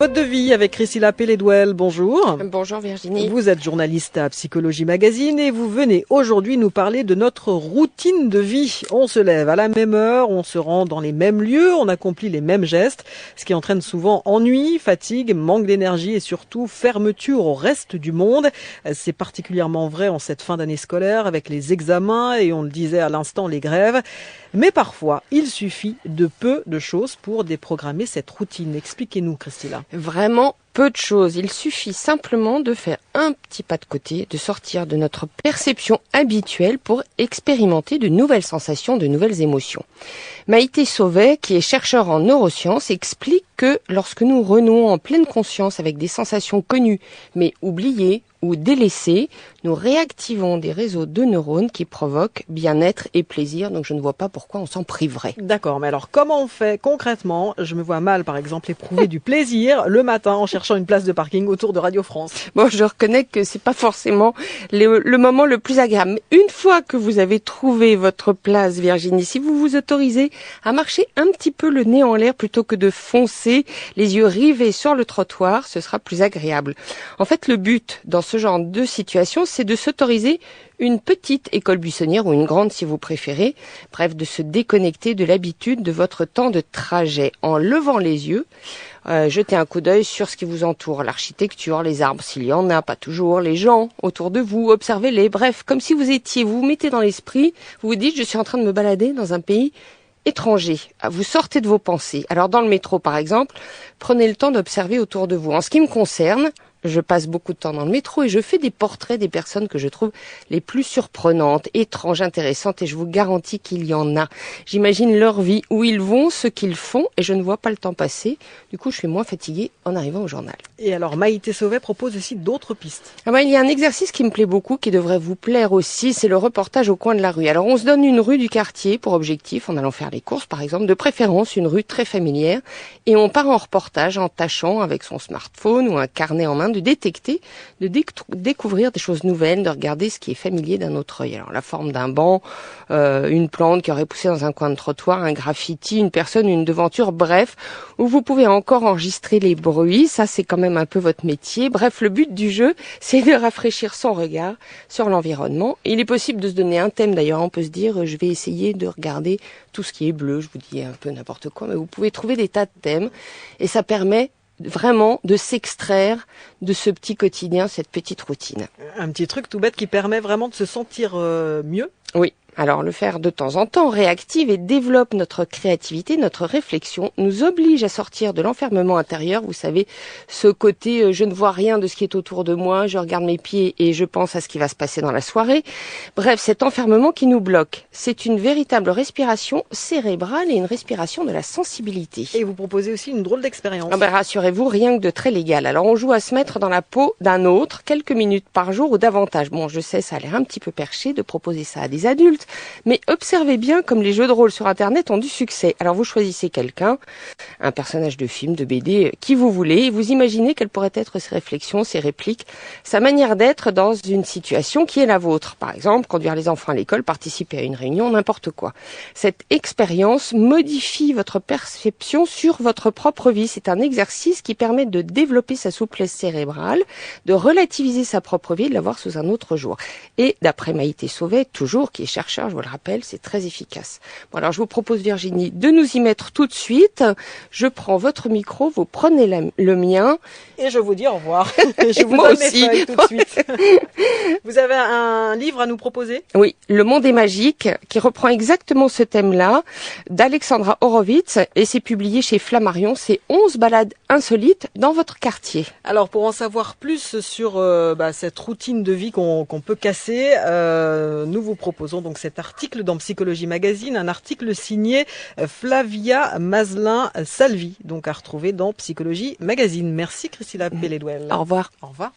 Mode de vie avec Christila Pelledouel, bonjour. Bonjour Virginie. Vous êtes journaliste à Psychologie Magazine et vous venez aujourd'hui nous parler de notre routine de vie. On se lève à la même heure, on se rend dans les mêmes lieux, on accomplit les mêmes gestes, ce qui entraîne souvent ennui, fatigue, manque d'énergie et surtout fermeture au reste du monde. C'est particulièrement vrai en cette fin d'année scolaire avec les examens et on le disait à l'instant, les grèves. Mais parfois, il suffit de peu de choses pour déprogrammer cette routine. Expliquez-nous, Christila. Vraiment peu de choses. Il suffit simplement de faire un petit pas de côté, de sortir de notre perception habituelle pour expérimenter de nouvelles sensations, de nouvelles émotions. Maïté Sauvet, qui est chercheur en neurosciences, explique que lorsque nous renouons en pleine conscience avec des sensations connues mais oubliées ou délaissées, nous réactivons des réseaux de neurones qui provoquent bien-être et plaisir. Donc je ne vois pas pourquoi on s'en priverait. D'accord, mais alors comment on fait concrètement? Je me vois mal, par exemple, éprouver du plaisir le matin en cherchant une place de parking autour de Radio France. Bon, je reconnais que c'est pas forcément le moment le plus agréable. Mais une fois que vous avez trouvé votre place, Virginie, si vous vous autorisez à marcher un petit peu le nez en l'air plutôt que de foncer les yeux rivés sur le trottoir, ce sera plus agréable. En fait, le but dans ce genre de situation, c'est de s'autoriser une petite école buissonnière ou une grande si vous préférez. Bref, de se déconnecter de l'habitude de votre temps de trajet en levant les yeux. Jetez un coup d'œil sur ce qui vous entoure, l'architecture, les arbres s'il y en a, pas toujours, les gens autour de vous, observez-les. Bref, comme si vous vous mettez dans l'esprit, vous vous dites je suis en train de me balader dans un pays étranger. Vous sortez de vos pensées. Alors dans le métro par exemple, prenez le temps d'observer autour de vous. En ce qui me concerne, je passe beaucoup de temps dans le métro et je fais des portraits des personnes que je trouve les plus surprenantes, étranges, intéressantes et je vous garantis qu'il y en a. J'imagine leur vie, où ils vont, ce qu'ils font et je ne vois pas le temps passer. Du coup, je suis moins fatiguée en arrivant au journal. Et alors, Maïté Sauvet propose aussi d'autres pistes. Il y a un exercice qui me plaît beaucoup, qui devrait vous plaire aussi, c'est le reportage au coin de la rue. Alors, on se donne une rue du quartier pour objectif, en allant faire les courses par exemple, de préférence une rue très familière et on part en reportage en tâchant avec son smartphone ou un carnet en main de détecter, de découvrir des choses nouvelles, de regarder ce qui est familier d'un autre œil. Alors la forme d'un banc, une plante qui aurait poussé dans un coin de trottoir, un graffiti, une personne, une devanture, bref, où vous pouvez encore enregistrer les bruits, ça c'est quand même un peu votre métier. Bref, le but du jeu, c'est de rafraîchir son regard sur l'environnement. Il est possible de se donner un thème d'ailleurs, on peut se dire je vais essayer de regarder tout ce qui est bleu, je vous dis un peu n'importe quoi, mais vous pouvez trouver des tas de thèmes et ça permet vraiment de s'extraire de ce petit quotidien, cette petite routine. Un petit truc tout bête qui permet vraiment de se sentir mieux. Oui. Alors le faire de temps en temps réactive et développe notre créativité, notre réflexion, nous oblige à sortir de l'enfermement intérieur. Vous savez, ce côté je ne vois rien de ce qui est autour de moi, je regarde mes pieds et je pense à ce qui va se passer dans la soirée. Bref, cet enfermement qui nous bloque, c'est une véritable respiration cérébrale et une respiration de la sensibilité. Et vous proposez aussi une drôle d'expérience. Rassurez-vous, rien que de très légal. Alors on joue à se mettre dans la peau d'un autre, quelques minutes par jour ou davantage. Bon, je sais, ça a l'air un petit peu perché de proposer ça à des adultes. Mais observez bien comme les jeux de rôle sur Internet ont du succès. Alors vous choisissez quelqu'un, un personnage de film, de BD, qui vous voulez, et vous imaginez quelles pourraient être ses réflexions, ses répliques, sa manière d'être dans une situation qui est la vôtre. Par exemple, conduire les enfants à l'école, participer à une réunion, n'importe quoi. Cette expérience modifie votre perception sur votre propre vie. C'est un exercice qui permet de développer sa souplesse cérébrale, de relativiser sa propre vie et de la voir sous un autre jour. Et d'après Maïté Sauvet, toujours, qui est chercheur, je vous le rappelle, c'est très efficace. Bon, alors je vous propose, Virginie, de nous y mettre tout de suite. Je prends votre micro, vous prenez le mien. Et je vous dis au revoir. Je vous Moi donne aussi. mes feuilles tout de suite. Vous avez un livre à nous proposer? Oui, Le Monde est magique, qui reprend exactement ce thème-là, d'Alexandra Horowitz, et c'est publié chez Flammarion. C'est 11 balades insolites dans votre quartier. Alors, pour en savoir plus sur cette routine de vie qu'on peut casser, nous vous proposons donc cet article dans Psychologie Magazine, un article signé Flavia Maslin-Salvi, donc à retrouver dans Psychologie Magazine. Merci Christila Pelledouel. Au revoir. Au revoir.